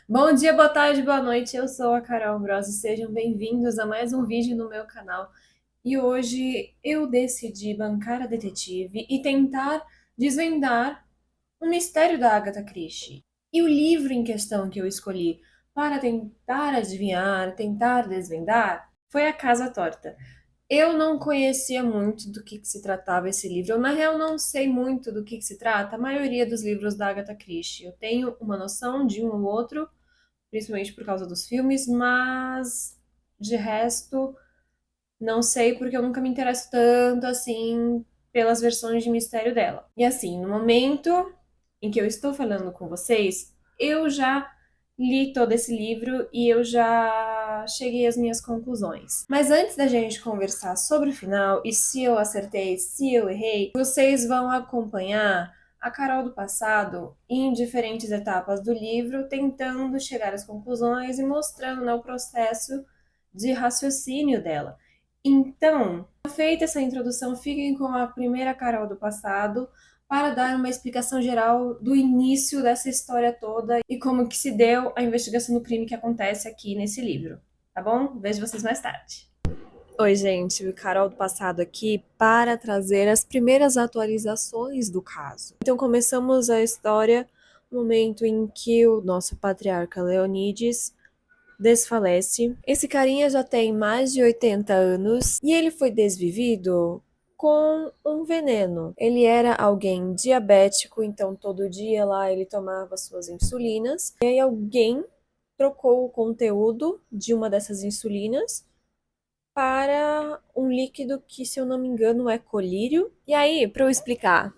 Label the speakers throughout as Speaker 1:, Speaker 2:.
Speaker 1: Bom dia, boa tarde, boa noite. Eu sou a Carol Bros e sejam bem-vindos a mais um vídeo no meu canal. E hoje eu decidi bancar a detetive e tentar desvendar o mistério da Agatha Christie. E o livro em questão que eu escolhi para tentar adivinhar, tentar desvendar, foi A Casa Torta. Eu não conhecia muito do que se tratava esse livro. Eu, na real, não sei muito do que se trata a maioria dos livros da Agatha Christie. Eu tenho uma noção de um ou outro, principalmente por causa dos filmes, mas de resto não sei porque eu nunca me interesso tanto assim pelas versões de mistério dela. E assim, no momento em que eu estou falando com vocês, eu já li todo esse livro e eu já cheguei às minhas conclusões. Mas antes da gente conversar sobre o final e se eu acertei, se eu errei, vocês vão acompanhar a Carol do passado em diferentes etapas do livro, tentando chegar às conclusões e mostrando, né, o processo de raciocínio dela. Então, feita essa introdução, fiquem com a primeira Carol do passado para dar uma explicação geral do início dessa história toda e como que se deu a investigação do crime que acontece aqui nesse livro, tá bom? Vejo vocês mais tarde. Oi, gente, Carol do passado aqui para trazer as primeiras atualizações do caso. Então, começamos a história no momento em que o nosso patriarca Leonides desfalece. Esse carinha já tem mais de 80 anos e ele foi desvivido com um veneno. Ele era alguém diabético, então todo dia lá ele tomava suas insulinas. E aí alguém trocou o conteúdo de uma dessas insulinas para um líquido que, se eu não me engano, é colírio. E aí, para eu explicar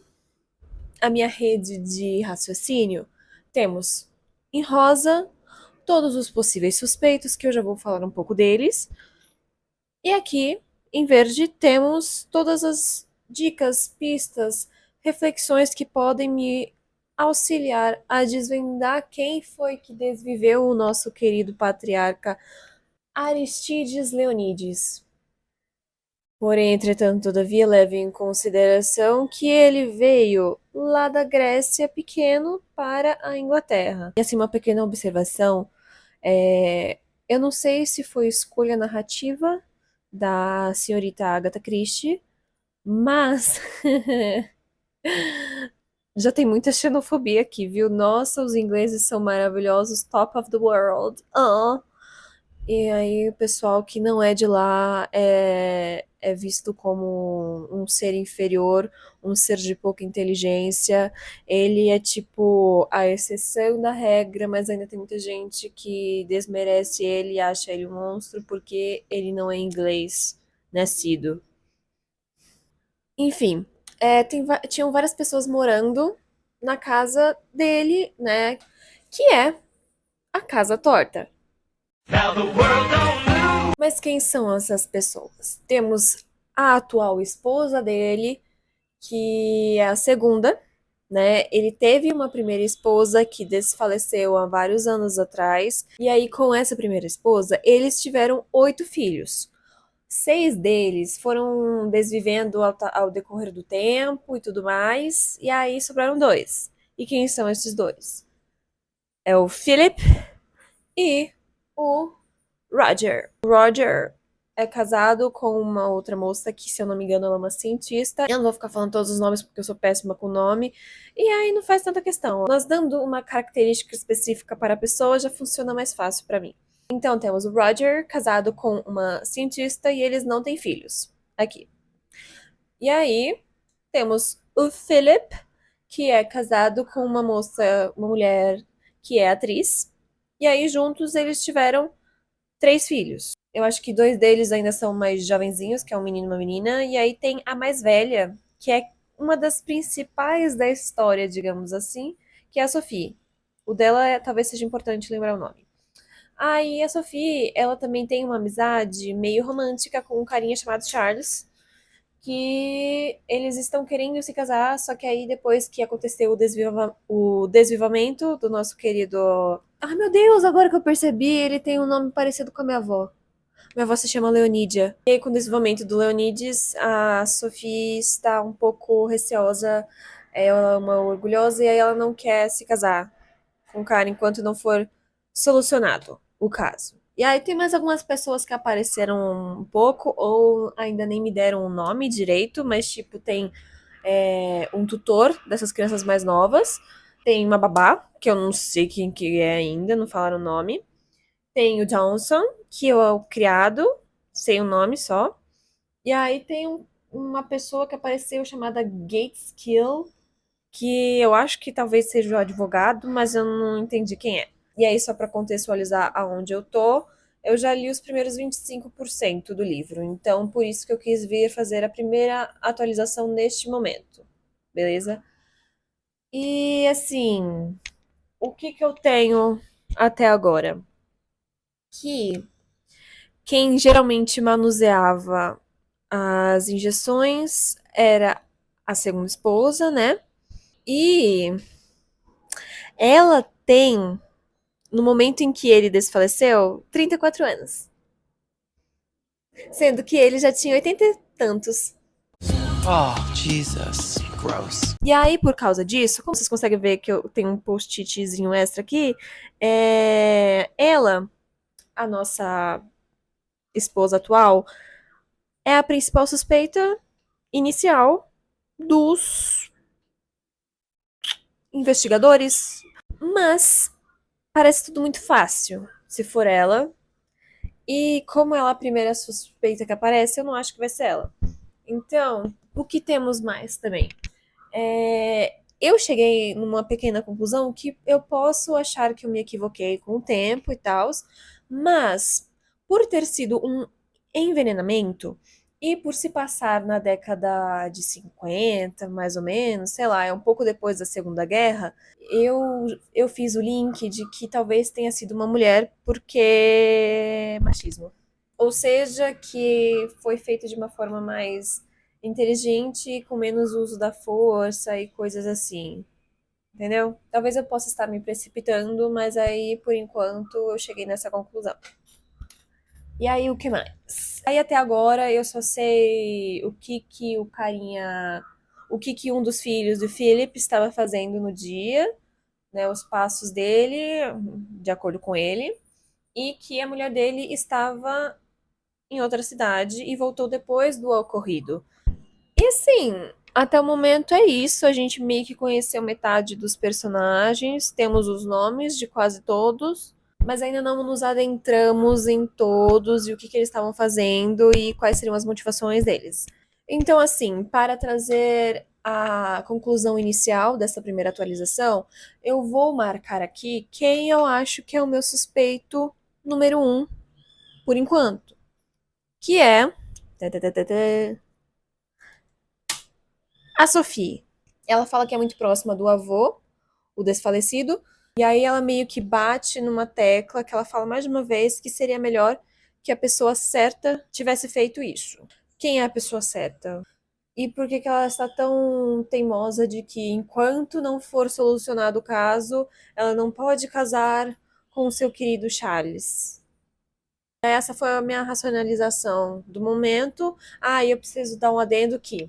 Speaker 1: a minha rede de raciocínio, temos em rosa todos os possíveis suspeitos, que eu já vou falar um pouco deles. E aqui, em verde, temos todas as dicas, pistas, reflexões que podem me auxiliar a desvendar quem foi que desviveu o nosso querido patriarca Aristides Leonides. Porém, entretanto, todavia, leve em consideração que ele veio lá da Grécia pequeno para a Inglaterra. E assim, uma pequena observação, eu não sei se foi escolha narrativa da senhorita Agatha Christie, mas já tem muita xenofobia aqui, viu? Nossa, os ingleses são maravilhosos, top of the world. E aí o pessoal que não é de lá é visto como um ser inferior, um ser de pouca inteligência. Ele é tipo a exceção da regra, mas ainda tem muita gente que desmerece ele e acha ele um monstro porque ele não é inglês nascido. Enfim, tinham várias pessoas morando na casa dele, né? Que é a Casa Torta. Mas quem são essas pessoas? Temos a atual esposa dele, que é a segunda, né? Ele teve uma primeira esposa que desfaleceu há vários anos atrás, e aí com essa primeira esposa, eles tiveram 8 filhos. 6 deles foram desvivendo ao decorrer do tempo e tudo mais, e aí sobraram 2. E quem são esses 2? É o Philip e o Roger. O Roger é casado com uma outra moça que, se eu não me engano, ela é uma cientista. Eu não vou ficar falando todos os nomes porque eu sou péssima com nome. E aí não faz tanta questão. Nós dando uma característica específica para a pessoa já funciona mais fácil para mim. Então temos o Roger casado com uma cientista e eles não têm filhos. Aqui. E aí temos o Philip, que é casado com uma moça, uma mulher que é atriz. E aí juntos eles tiveram 3 filhos. Eu acho que 2 deles ainda são mais jovenzinhos, que é um menino e uma menina. E aí tem a mais velha, que é uma das principais da história, digamos assim, que é a Sophie. O dela talvez seja importante lembrar o nome. Aí a Sophie, ela também tem uma amizade meio romântica com um carinha chamado Charles, que eles estão querendo se casar, só que aí depois que aconteceu o desvivamento do nosso querido... Ai, meu Deus, agora que eu percebi, ele tem um nome parecido com a minha avó. Minha avó se chama Leonídia. E aí, com o desenvolvimento do Leonides, a Sophie está um pouco receosa. Ela é uma orgulhosa e aí ela não quer se casar com o cara enquanto não for solucionado o caso. E aí tem mais algumas pessoas que apareceram um pouco ou ainda nem me deram o nome direito, mas tipo, tem um tutor dessas crianças mais novas, tem uma babá, que eu não sei quem que é ainda, não falaram o nome. Tem o Johnson, que é o criado, sei o nome só. E aí tem uma pessoa que apareceu chamada Gates Kill, que eu acho que talvez seja o advogado, mas eu não entendi quem é. E aí, só para contextualizar aonde eu tô, eu já li os primeiros 25% do livro, então por isso que eu quis vir fazer a primeira atualização neste momento, beleza? E assim, o que que eu tenho até agora? Que quem geralmente manuseava as injeções era a segunda esposa, né? E ela tem, no momento em que ele desfaleceu, 34 anos. Sendo que ele já tinha 80 e tantos.
Speaker 2: Oh, Jesus. Gross.
Speaker 1: E aí, por causa disso, como vocês conseguem ver que eu tenho um post-itzinho extra aqui, ela, a nossa esposa atual, é a principal suspeita inicial dos investigadores. Mas parece tudo muito fácil, se for ela. E como ela é a primeira suspeita que aparece, eu não acho que vai ser ela. Então, o que temos mais também? Eu cheguei numa pequena conclusão que eu posso achar que eu me equivoquei com o tempo e tal, mas por ter sido um envenenamento e por se passar na década de 50, mais ou menos, sei lá, é um pouco depois da Segunda Guerra, eu fiz o link de que talvez tenha sido uma mulher porque machismo. Ou seja, que foi feito de uma forma mais inteligente, com menos uso da força e coisas assim. Entendeu? Talvez eu possa estar me precipitando, mas aí, por enquanto, eu cheguei nessa conclusão. E aí, o que mais? Aí, até agora, eu só sei o que que o carinha. O que que um dos filhos do Philip estava fazendo no dia, né? Os passos dele, de acordo com ele. E que a mulher dele estava em outra cidade e voltou depois do ocorrido. E assim, até o momento é isso. A gente meio que conheceu metade dos personagens, temos os nomes de quase todos, mas ainda não nos adentramos em todos e o que, que eles estavam fazendo e quais seriam as motivações deles. Então, assim, para trazer a conclusão inicial dessa primeira atualização, eu vou marcar aqui quem eu acho que é o meu suspeito número um, por enquanto, que é a Sophie. Ela fala que é muito próxima do avô, o desfalecido, e aí ela meio que bate numa tecla que ela fala mais de uma vez que seria melhor que a pessoa certa tivesse feito isso. Quem é a pessoa certa? E por que que ela está tão teimosa de que enquanto não for solucionado o caso, ela não pode casar com o seu querido Charles? Essa foi a minha racionalização do momento. Ah, e eu preciso dar um adendo que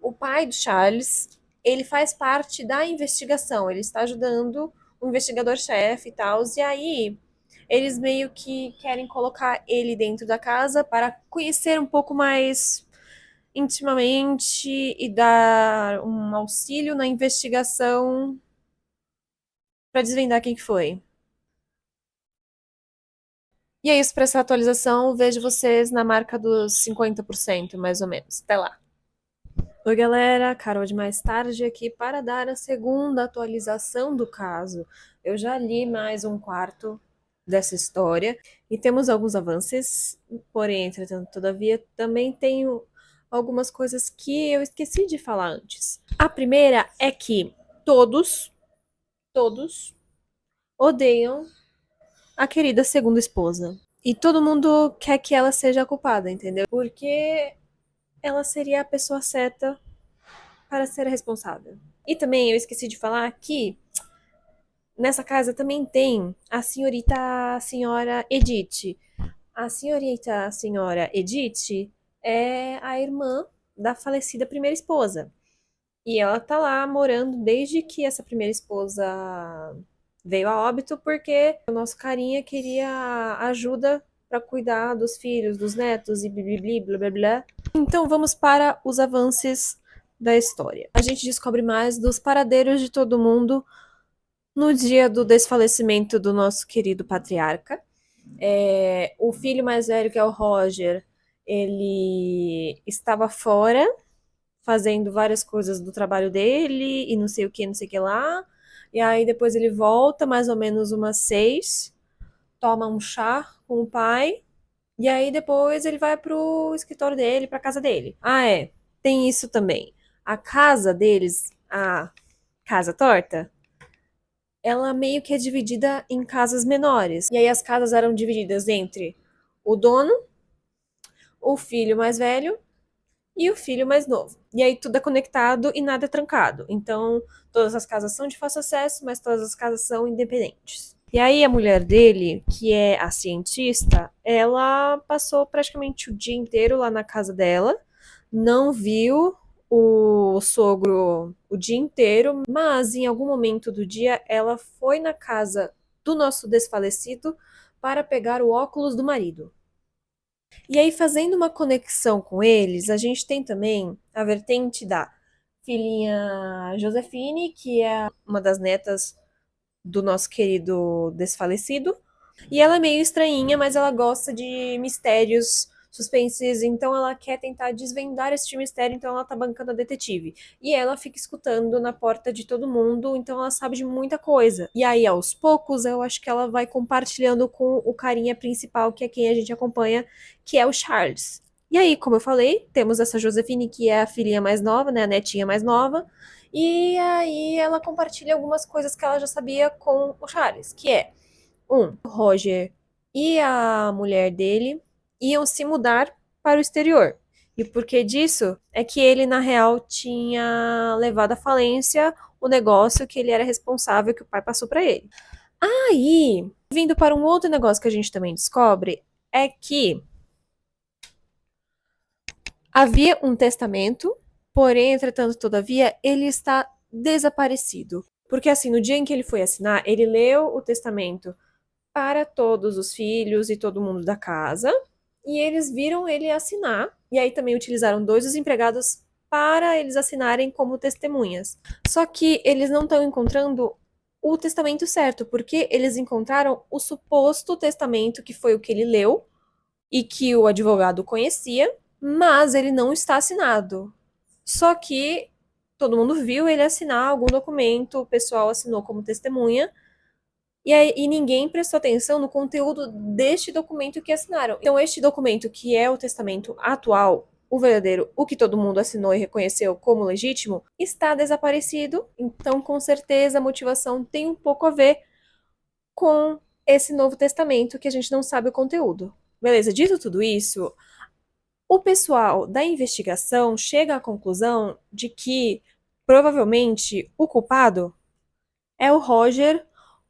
Speaker 1: o pai do Charles, ele faz parte da investigação, ele está ajudando o investigador-chefe e tal, e aí eles meio que querem colocar ele dentro da casa para conhecer um pouco mais intimamente e dar um auxílio na investigação para desvendar quem que foi. E é isso para essa atualização. Vejo vocês na marca dos 50%, mais ou menos. Até lá. Oi, galera, Carol de Mais Tarde aqui para dar a segunda atualização do caso. Eu já li mais um quarto dessa história e temos alguns avanços, porém, entretanto, todavia, também tenho algumas coisas que eu esqueci de falar antes. A primeira é que todos odeiam a querida segunda esposa. E todo mundo quer que ela seja a culpada, entendeu? Porque ela seria a pessoa certa para ser responsável. E também eu esqueci de falar que nessa casa também tem a senhora Edith. A senhora Edith é a irmã da falecida primeira esposa. E ela tá lá morando desde que essa primeira esposa veio a óbito porque o nosso carinha queria ajuda para cuidar dos filhos, dos netos e blá blá blá blá. Então vamos para os avanços da história. A gente descobre mais dos paradeiros de todo mundo no dia do desfalecimento do nosso querido patriarca. O filho mais velho, que é o Roger, ele estava fora fazendo várias coisas do trabalho dele e não sei o que, não sei o que lá. E aí depois ele volta, mais ou menos umas 6, toma um chá com o pai. E aí depois ele vai pro escritório dele, pra casa dele. Ah, tem isso também. A casa deles, a casa torta, ela meio que é dividida em casas menores. E aí as casas eram divididas entre o dono, o filho mais velho e o filho mais novo. E aí tudo é conectado e nada é trancado. Então, todas as casas são de fácil acesso, mas todas as casas são independentes. E aí a mulher dele, que é a cientista, ela passou praticamente o dia inteiro lá na casa dela, não viu o sogro o dia inteiro, mas em algum momento do dia ela foi na casa do nosso desfalecido para pegar o óculos do marido. E aí, fazendo uma conexão com eles, a gente tem também a vertente da filhinha Josefine, que é uma das netas do nosso querido desfalecido. E ela é meio estranhinha, mas ela gosta de mistérios, suspenses, então ela quer tentar desvendar este mistério, então ela tá bancando a detetive. E ela fica escutando na porta de todo mundo, então ela sabe de muita coisa. E aí, aos poucos, eu acho que ela vai compartilhando com o carinha principal, que é quem a gente acompanha, que é o Charles. E aí, como eu falei, temos essa Josefine, que é a filhinha mais nova, né, a netinha mais nova, e aí ela compartilha algumas coisas que ela já sabia com o Charles, que é o Roger e a mulher dele iam se mudar para o exterior. E o porquê disso é que ele, na real, tinha levado à falência o negócio que ele era responsável, que o pai passou para ele. Aí, vindo para um outro negócio que a gente também descobre, é que havia um testamento, porém, entretanto, todavia, ele está desaparecido. Porque assim, no dia em que ele foi assinar, ele leu o testamento para todos os filhos e todo mundo da casa, e eles viram ele assinar, e aí também utilizaram 2 dos empregados para eles assinarem como testemunhas. Só que eles não estão encontrando o testamento certo, porque eles encontraram o suposto testamento, que foi o que ele leu e que o advogado conhecia, mas ele não está assinado. Só que todo mundo viu ele assinar algum documento, o pessoal assinou como testemunha, e ninguém prestou atenção no conteúdo deste documento que assinaram. Então, este documento, que é o testamento atual, o verdadeiro, o que todo mundo assinou e reconheceu como legítimo, está desaparecido. Então, com certeza, a motivação tem um pouco a ver com esse novo testamento que a gente não sabe o conteúdo. Beleza, dito tudo isso, o pessoal da investigação chega à conclusão de que provavelmente o culpado é o Roger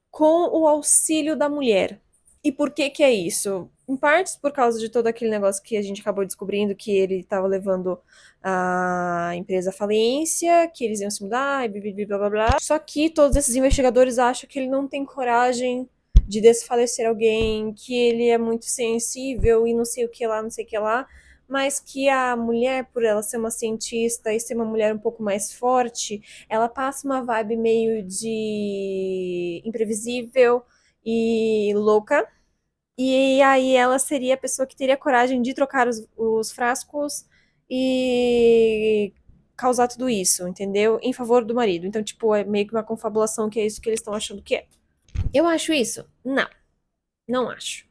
Speaker 1: com o auxílio da mulher. E por que que é isso? Em partes por causa de todo aquele negócio que a gente acabou descobrindo, que ele estava levando a empresa à falência, que eles iam se mudar, e blá blá blá. Só que todos esses investigadores acham que ele não tem coragem de desfalecer alguém, que ele é muito sensível e não sei o que lá, não sei o que lá, mas que a mulher, por ela ser uma cientista e ser uma mulher um pouco mais forte, ela passa uma vibe meio de imprevisível e louca. E aí ela seria a pessoa que teria coragem de trocar os frascos e causar tudo isso, entendeu? Em favor do marido. Então, tipo, é meio que uma confabulação, que é isso que eles estão achando que é. Eu acho isso? Não, não acho.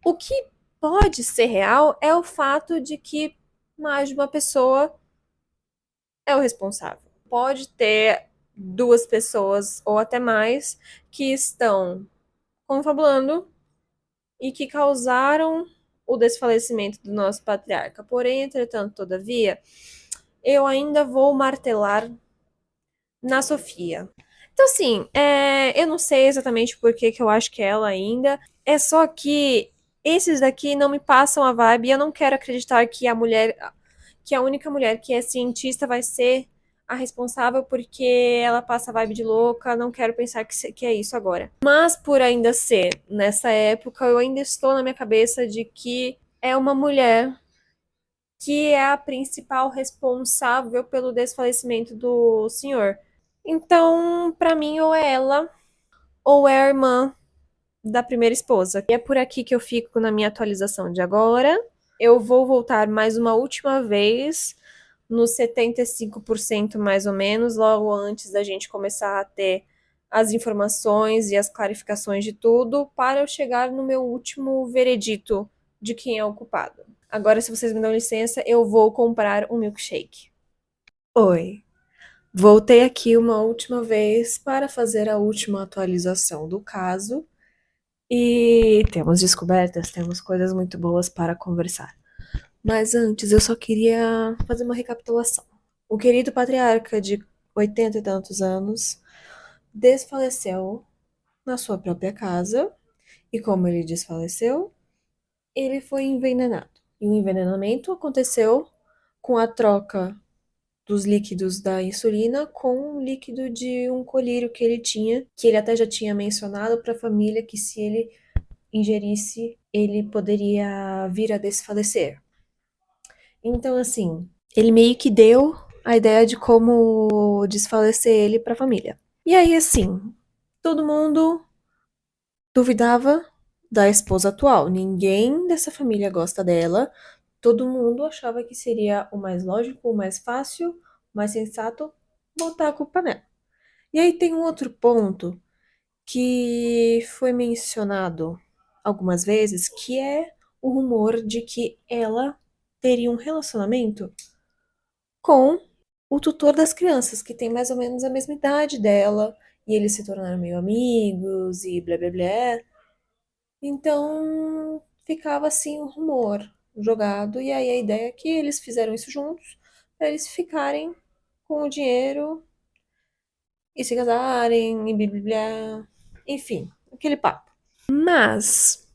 Speaker 1: O que pode ser real é o fato de que mais de uma pessoa é o responsável. Pode ter 2 pessoas ou até mais que estão confabulando e que causaram o desfalecimento do nosso patriarca. Porém, entretanto, todavia, eu ainda vou martelar na Sofia. Então, assim, eu não sei exatamente por que eu acho que é ela ainda. É só que esses daqui não me passam a vibe e eu não quero acreditar que a única mulher que é cientista vai ser a responsável porque ela passa vibe de louca, não quero pensar que é isso agora. Mas por ainda ser nessa época, eu ainda estou na minha cabeça de que é uma mulher que é a principal responsável pelo desfalecimento do senhor. Então, pra mim, ou é ela ou é a irmã da primeira esposa. E é por aqui que eu fico na minha atualização de agora. Eu vou voltar mais uma última vez, nos 75% mais ou menos, logo antes da gente começar a ter as informações e as clarificações de tudo, para eu chegar no meu último veredito de quem é o culpado. Agora, se vocês me dão licença, eu vou comprar um milkshake. Oi, voltei aqui uma última vez para fazer a última atualização do caso. E temos descobertas, temos coisas muito boas para conversar. Mas antes eu só queria fazer uma recapitulação. O querido patriarca de 80 e tantos anos desfaleceu na sua própria casa. E como ele desfaleceu, ele foi envenenado. E o envenenamento aconteceu com a troca dos líquidos da insulina com o líquido de um colírio que ele tinha, que ele até já tinha mencionado para a família que se ele ingerisse, ele poderia vir a desfalecer. Então, assim, ele meio que deu a ideia de como desfalecer ele para a família. E aí, assim, todo mundo duvidava da esposa atual. Ninguém dessa família gosta dela. Todo mundo achava que seria o mais lógico, o mais fácil, o mais sensato botar a culpa nela. E aí tem um outro ponto que foi mencionado algumas vezes, que é o rumor de que ela teria um relacionamento com o tutor das crianças, que tem mais ou menos a mesma idade dela, e eles se tornaram meio amigos e blá blá blá. Então ficava assim um rumor jogado, e aí a ideia é que eles fizeram isso juntos, para eles ficarem com o dinheiro e se casarem e blá blá blá. Enfim, aquele papo. Mas,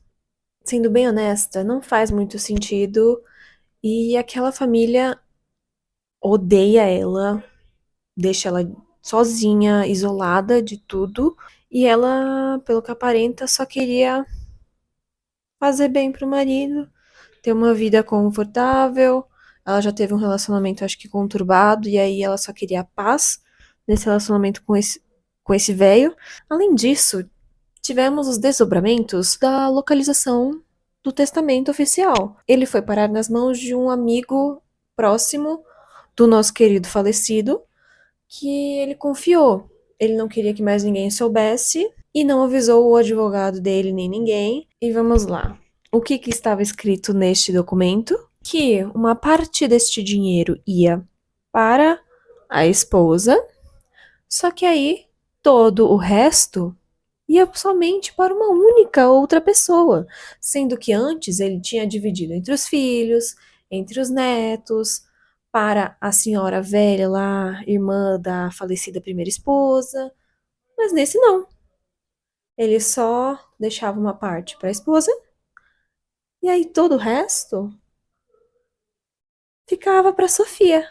Speaker 1: sendo bem honesta, não faz muito sentido e aquela família odeia ela, deixa ela sozinha, isolada de tudo, e ela, pelo que aparenta, só queria fazer bem pro marido, ter uma vida confortável. Ela já teve um relacionamento, acho que conturbado, e aí ela só queria paz nesse relacionamento com esse velho. Além disso, tivemos os desdobramentos da localização do testamento oficial. Ele foi parar nas mãos de um amigo próximo do nosso querido falecido, que ele confiou. Ele não queria que mais ninguém soubesse e não avisou o advogado dele nem ninguém. E vamos lá. O que estava escrito neste documento? Que uma parte deste dinheiro ia para a esposa, só que aí todo o resto ia somente para uma única outra pessoa, sendo que antes ele tinha dividido entre os filhos, entre os netos, para a senhora velha lá, irmã da falecida primeira esposa, mas nesse não. Ele só deixava uma parte para a esposa e aí todo o resto ficava para Sofia.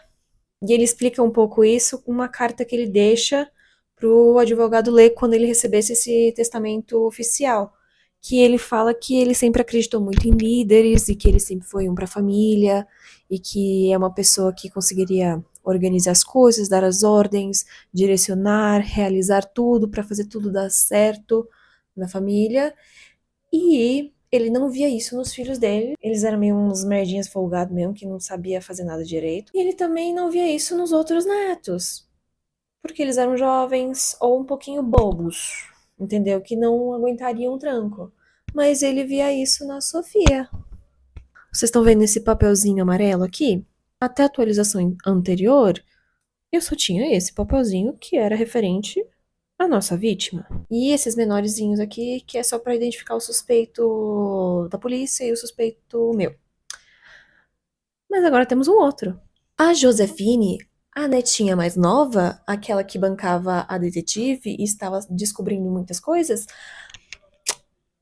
Speaker 1: E ele explica um pouco isso com uma carta que ele deixa para o advogado ler quando ele recebesse esse testamento oficial. Que ele fala que ele sempre acreditou muito em líderes e que ele sempre foi um para a família e que é uma pessoa que conseguiria organizar as coisas, dar as ordens, direcionar, realizar tudo para fazer tudo dar certo na família. E ele não via isso nos filhos dele. Eles eram meio uns merdinhas folgados mesmo, que não sabia fazer nada direito. E ele também não via isso nos outros netos. Porque eles eram jovens ou um pouquinho bobos, entendeu? Que não aguentariam um tranco. Mas ele via isso na Sofia. Vocês estão vendo esse papelzinho amarelo aqui? Até a atualização anterior, eu só tinha esse papelzinho que era referente à nossa vítima. E esses menorzinhos aqui, que é só para identificar o suspeito da polícia e o suspeito meu. Mas agora temos um outro. A Josefine, a netinha mais nova, aquela que bancava a detetive e estava descobrindo muitas coisas,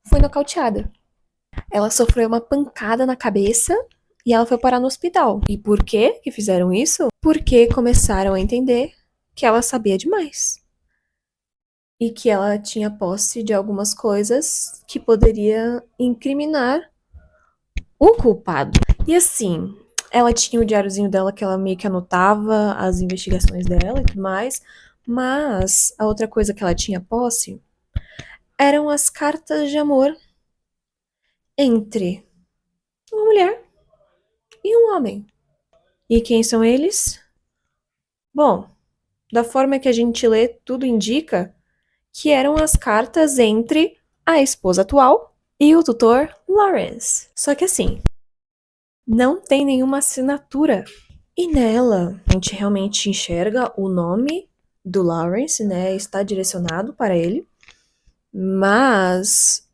Speaker 1: foi nocauteada. Ela sofreu uma pancada na cabeça E ela foi parar no hospital. E por que que fizeram isso? Porque começaram a entender que ela sabia demais. E que ela tinha posse de algumas coisas que poderia incriminar o culpado. E assim, ela tinha o diáriozinho dela que ela meio que anotava as investigações dela e tudo mais. Mas a outra coisa que ela tinha posse eram as cartas de amor entre uma mulher e um homem. E quem são eles? Bom, da forma que a gente lê, tudo indica que eram as cartas entre a esposa atual e o tutor Lawrence. Só que assim, não tem nenhuma assinatura. E nela, a gente realmente enxerga o nome do Lawrence, né? Está direcionado para ele, mas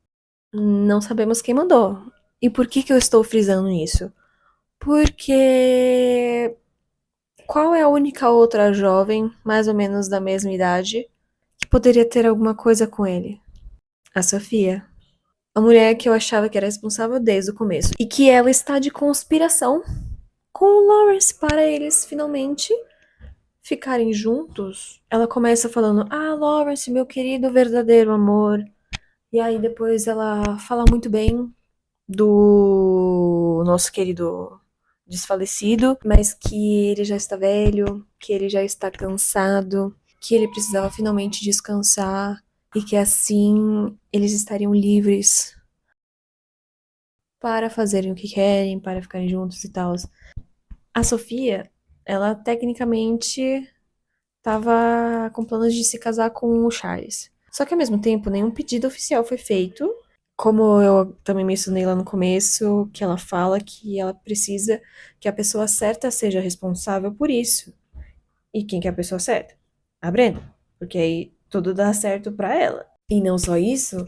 Speaker 1: não sabemos quem mandou. E por que que eu estou frisando isso? Porque qual é a única outra jovem, mais ou menos da mesma idade, que poderia ter alguma coisa com ele? A Sofia. A mulher que eu achava que era responsável desde o começo. E que ela está de conspiração com o Lawrence para eles finalmente ficarem juntos. Ela começa falando: Ah, Lawrence, meu querido verdadeiro amor. E aí depois ela fala muito bem do nosso querido desfalecido, mas que ele já está velho, que ele já está cansado, que ele precisava finalmente descansar e que assim eles estariam livres para fazerem o que querem, para ficarem juntos e tal. A Sofia, ela tecnicamente estava com planos de se casar com o Charles. Só que ao mesmo tempo, nenhum pedido oficial foi feito. Como eu também mencionei lá no começo, que ela fala que ela precisa que a pessoa certa seja responsável por isso. E quem que é a pessoa certa? A Brenda. Porque aí tudo dá certo pra ela. E não só isso,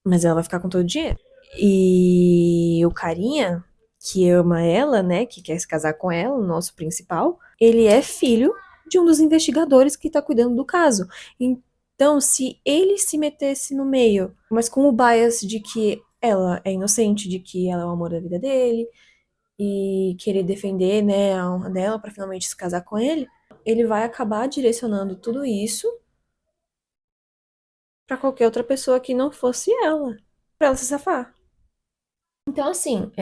Speaker 1: mas ela vai ficar com todo o dinheiro. E o carinha que ama ela, né, que quer se casar com ela, o nosso principal, ele é filho de um dos investigadores que tá cuidando do caso. Então, se ele se metesse no meio, mas com o bias de que ela é inocente, de que ela é o amor da vida dele, e querer defender, né, a honra dela pra finalmente se casar com ele, ele vai acabar direcionando tudo isso pra qualquer outra pessoa que não fosse ela, pra ela se safar. Então, assim,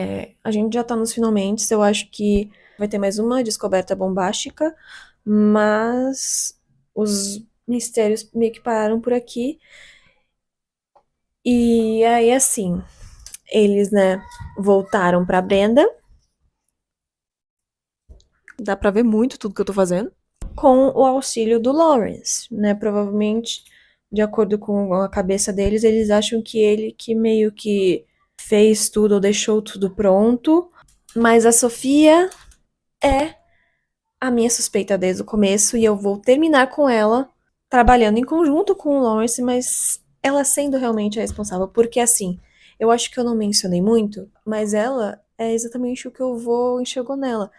Speaker 1: a gente já tá nos finalmente. Eu acho que vai ter mais uma descoberta bombástica, mas os mistérios meio que pararam por aqui. E aí, assim, eles, né, voltaram pra Brenda. Dá pra ver muito tudo que eu tô fazendo. Com o auxílio do Lawrence, né? Provavelmente, de acordo com a cabeça deles, eles acham que ele que meio que fez tudo ou deixou tudo pronto. Mas a Sofia é a minha suspeita desde o começo e eu vou terminar com ela trabalhando em conjunto com o Lawrence, mas ela sendo realmente a responsável, porque assim, eu acho que eu não mencionei muito, mas ela é exatamente o que eu vou enxergou nela.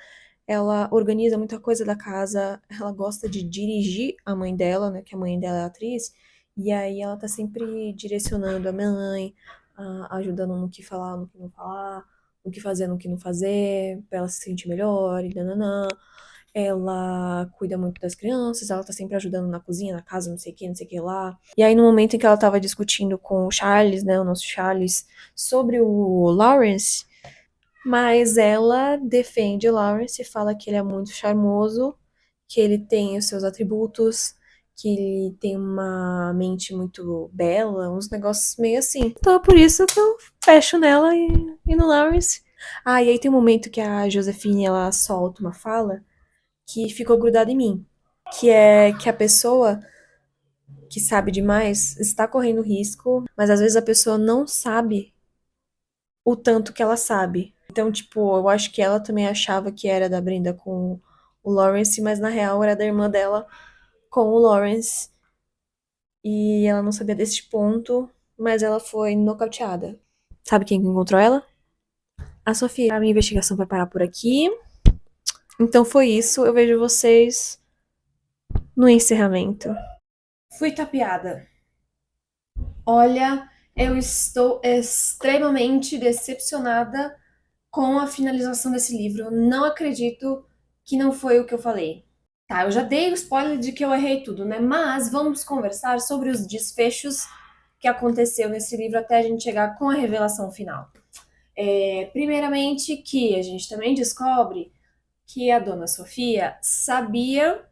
Speaker 1: Ela organiza muita coisa da casa, ela gosta de dirigir a mãe dela, né, que a mãe dela é atriz, e aí ela tá sempre direcionando a mãe, ajudando no que falar, no que não falar, no que fazer, no que não fazer, pra ela se sentir melhor e nananã. Ela cuida muito das crianças, ela tá sempre ajudando na cozinha, na casa, não sei o que lá. E aí, no momento em que ela tava discutindo com o Charles, né, o nosso Charles, sobre o Lawrence, mas ela defende o Lawrence e fala que ele é muito charmoso, que ele tem os seus atributos, que ele tem uma mente muito bela, uns negócios meio assim. Então é por isso que eu fecho nela e no Lawrence. Ah, e aí tem um momento que a Josefine, ela solta uma fala que ficou grudado em mim, que é que a pessoa que sabe demais está correndo risco, mas às vezes a pessoa não sabe o tanto que ela sabe. Então, tipo, eu acho que ela também achava que era da Brenda com o Lawrence, mas na real era da irmã dela com o Lawrence. E ela não sabia desse ponto, mas ela foi nocauteada. Sabe quem encontrou ela? A Sofia. A minha investigação vai parar por aqui. Então foi isso. Eu vejo vocês no encerramento. Fui tapeada. Olha, eu estou extremamente decepcionada com a finalização desse livro. Eu não acredito que não foi o que eu falei. Tá, eu já dei o spoiler de que eu errei tudo, né? Mas vamos conversar sobre os desfechos que aconteceu nesse livro até a gente chegar com a revelação final. Primeiramente, que a gente também descobre que a dona Sofia sabia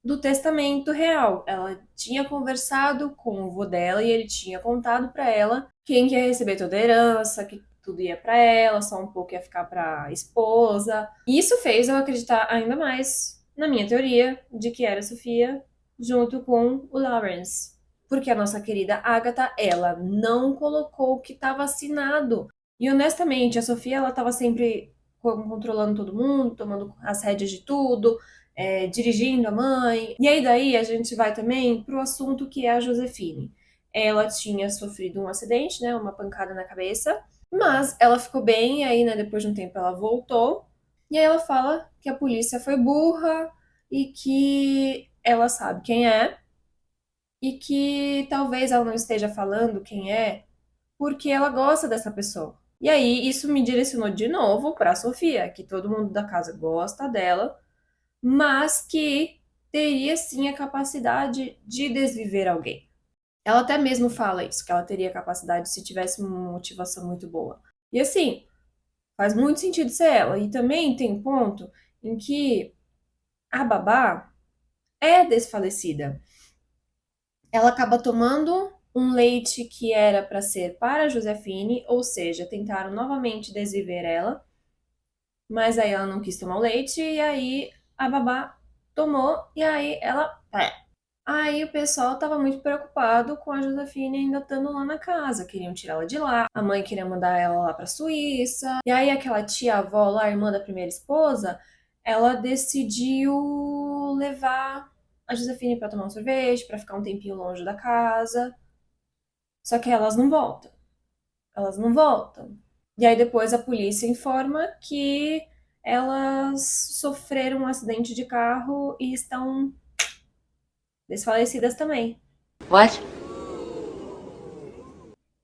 Speaker 1: do testamento real. Ela tinha conversado com o vô dela e ele tinha contado para ela quem que ia receber toda a herança, que tudo ia para ela, só um pouco ia ficar para a esposa. E isso fez eu acreditar ainda mais na minha teoria de que era a Sofia junto com o Lawrence. Porque a nossa querida Agatha, ela não colocou o que estava assinado. E honestamente, a Sofia, ela estava sempre controlando todo mundo, tomando as rédeas de tudo, dirigindo a mãe. E aí daí a gente vai também pro assunto que é a Josefine. Ela tinha sofrido um acidente, né, uma pancada na cabeça, mas ela ficou bem, e aí, né, depois de um tempo ela voltou, e aí ela fala que a polícia foi burra e que ela sabe quem é, e que talvez ela não esteja falando quem é porque ela gosta dessa pessoa. E aí isso me direcionou de novo para Sofia, que todo mundo da casa gosta dela, mas que teria sim a capacidade de desviver alguém. Ela até mesmo fala isso, que ela teria a capacidade se tivesse uma motivação muito boa. E assim, faz muito sentido ser ela. E também tem um ponto em que a babá é desfalecida. Ela acaba tomando um leite que era para ser para a Josefine, ou seja, tentaram novamente desviver ela, mas aí ela não quis tomar o leite e aí a babá tomou e aí ela. Aí o pessoal tava muito preocupado com a Josefine ainda estando lá na casa, queriam tirá-la de lá, a mãe queria mandar ela lá pra Suíça, e aí aquela tia-avó lá, irmã da primeira esposa, ela decidiu levar a Josefine pra tomar um sorvete, pra ficar um tempinho longe da casa, só que elas não voltam. E aí depois a polícia informa que elas sofreram um acidente de carro e estão desfalecidas também.
Speaker 3: What?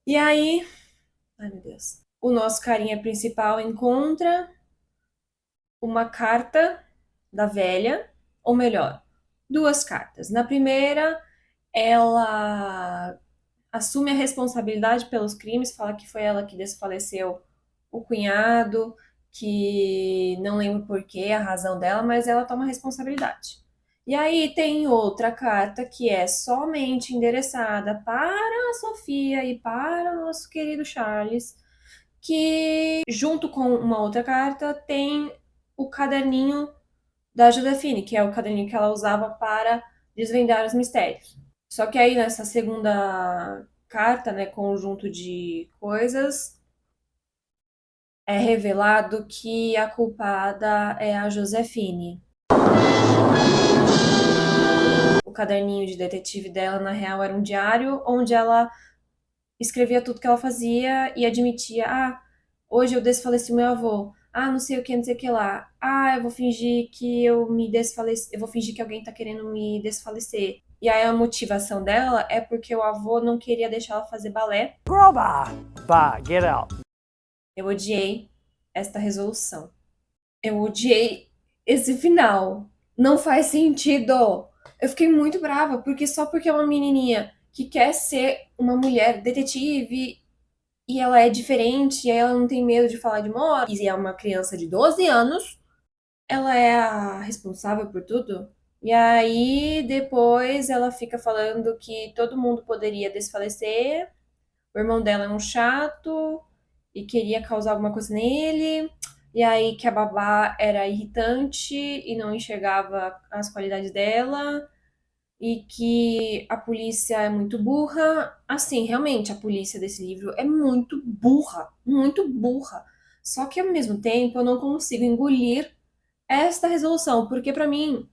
Speaker 1: E aí, ai meu Deus, o nosso carinha principal encontra uma carta da velha, ou melhor, duas cartas. Na primeira, ela assume a responsabilidade pelos crimes, fala que foi ela que desfaleceu o cunhado, que não lembro por quê, a razão dela, mas ela toma responsabilidade. E aí tem outra carta que é somente endereçada para a Sofia e para o nosso querido Charles, que junto com uma outra carta tem o caderninho da Josefine, que é o caderninho que ela usava para desvendar os mistérios. Só que aí nessa segunda carta, né, conjunto de coisas, é revelado que a culpada é a Josefine. O caderninho de detetive dela, na real, era um diário onde ela escrevia tudo que ela fazia e admitia: ah, hoje eu desfaleci meu avô. Ah, não sei o que, não sei o que lá. Ah, eu vou fingir que eu me desfaleci, eu vou fingir que alguém tá querendo me desfalecer. E aí a motivação dela é porque o avô não queria deixar ela fazer balé.
Speaker 4: Girl, bye. Bye. Get out.
Speaker 1: Eu odiei esta resolução. Eu odiei esse final. Não faz sentido. Eu fiquei muito brava, porque só porque é uma menininha que quer ser uma mulher detetive e ela é diferente, e ela não tem medo de falar de morte, e é uma criança de 12 anos, ela é a responsável por tudo. E aí depois ela fica falando que todo mundo poderia desfalecer, o irmão dela é um chato e queria causar alguma coisa nele. E aí que a babá era irritante e não enxergava as qualidades dela e que a polícia é muito burra. Assim, realmente, a polícia desse livro é muito burra, muito burra. Só que ao mesmo tempo eu não consigo engolir esta resolução, porque pra mim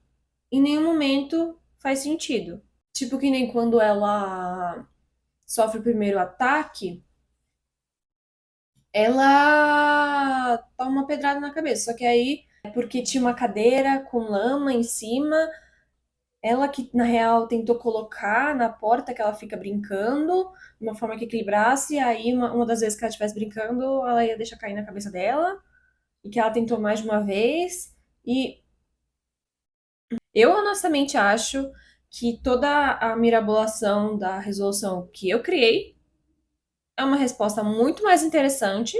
Speaker 1: em nenhum momento faz sentido. Tipo que nem quando ela sofre o primeiro ataque, ela toma uma pedrada na cabeça. Só que aí, porque tinha uma cadeira com lama em cima, ela que, na real, tentou colocar na porta que ela fica brincando, de uma forma que equilibrasse, e aí uma das vezes que ela estivesse brincando, ela ia deixar cair na cabeça dela. e que ela tentou mais de uma vez. E eu honestamente acho que toda a mirabolação da resolução que eu criei é uma resposta muito mais interessante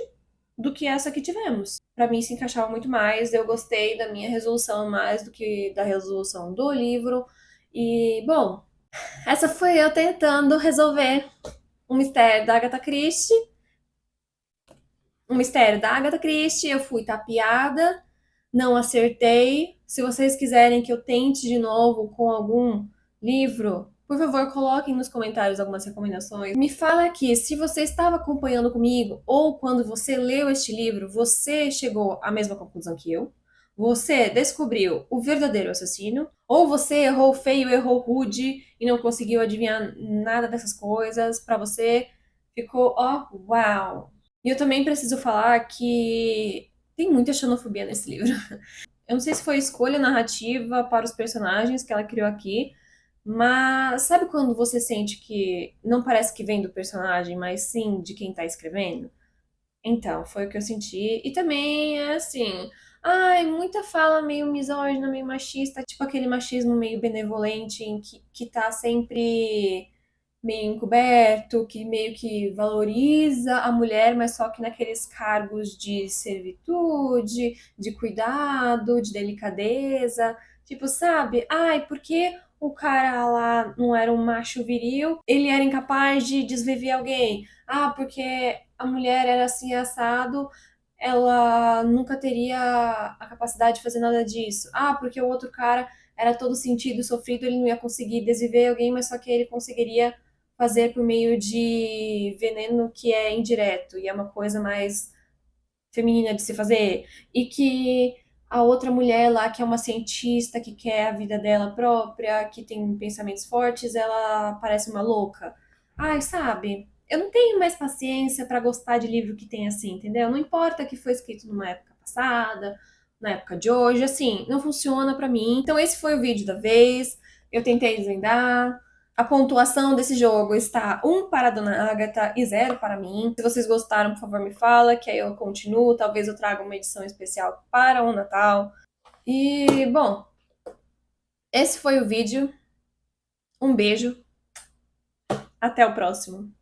Speaker 1: do que essa que tivemos. Para mim se encaixava muito mais, eu gostei da minha resolução mais do que da resolução do livro. E, bom, essa foi eu tentando resolver um mistério da Agatha Christie. Um mistério da Agatha Christie, eu fui tapeada, não acertei. Se vocês quiserem que eu tente de novo com algum livro, por favor, coloquem nos comentários algumas recomendações. Me fala aqui se você estava acompanhando comigo ou quando você leu este livro, você chegou à mesma conclusão que eu. Você descobriu o verdadeiro assassino, ou você errou feio, errou rude e não conseguiu adivinhar nada dessas coisas. Para você ficou, ó, uau! E eu também preciso falar que tem muita xenofobia nesse livro. Eu não sei se foi escolha narrativa para os personagens que ela criou aqui, mas sabe quando você sente que não parece que vem do personagem, mas sim de quem tá escrevendo? Então, foi o que eu senti. E também é assim, ai, muita fala meio misógina, meio machista, tipo aquele machismo meio benevolente em que tá sempre meio encoberto, que meio que valoriza a mulher, mas só que naqueles cargos de servitude, de cuidado, de delicadeza. Tipo, sabe? Ai, porque o cara lá não era um macho viril, ele era incapaz de desviver alguém. Ah, porque a mulher era assim assado, ela nunca teria a capacidade de fazer nada disso. Ah, porque o outro cara era todo sentido, sofrido, ele não ia conseguir desviver alguém, mas só que ele conseguiria fazer por meio de veneno que é indireto e é uma coisa mais feminina de se fazer. E que a outra mulher lá, que é uma cientista, que quer a vida dela própria, que tem pensamentos fortes, ela parece uma louca. Ai, sabe? Eu não tenho mais paciência pra gostar de livro que tem assim, entendeu? Não importa que foi escrito numa época passada, na época de hoje, assim, não funciona pra mim. Então esse foi o vídeo da vez. Eu tentei desvendar. A pontuação desse jogo está 1 para a Dona Agatha e 0 para mim. Se vocês gostaram, por favor, me fala, que aí eu continuo. Talvez eu traga uma edição especial para o Natal. E, bom, esse foi o vídeo. Um beijo. Até o próximo.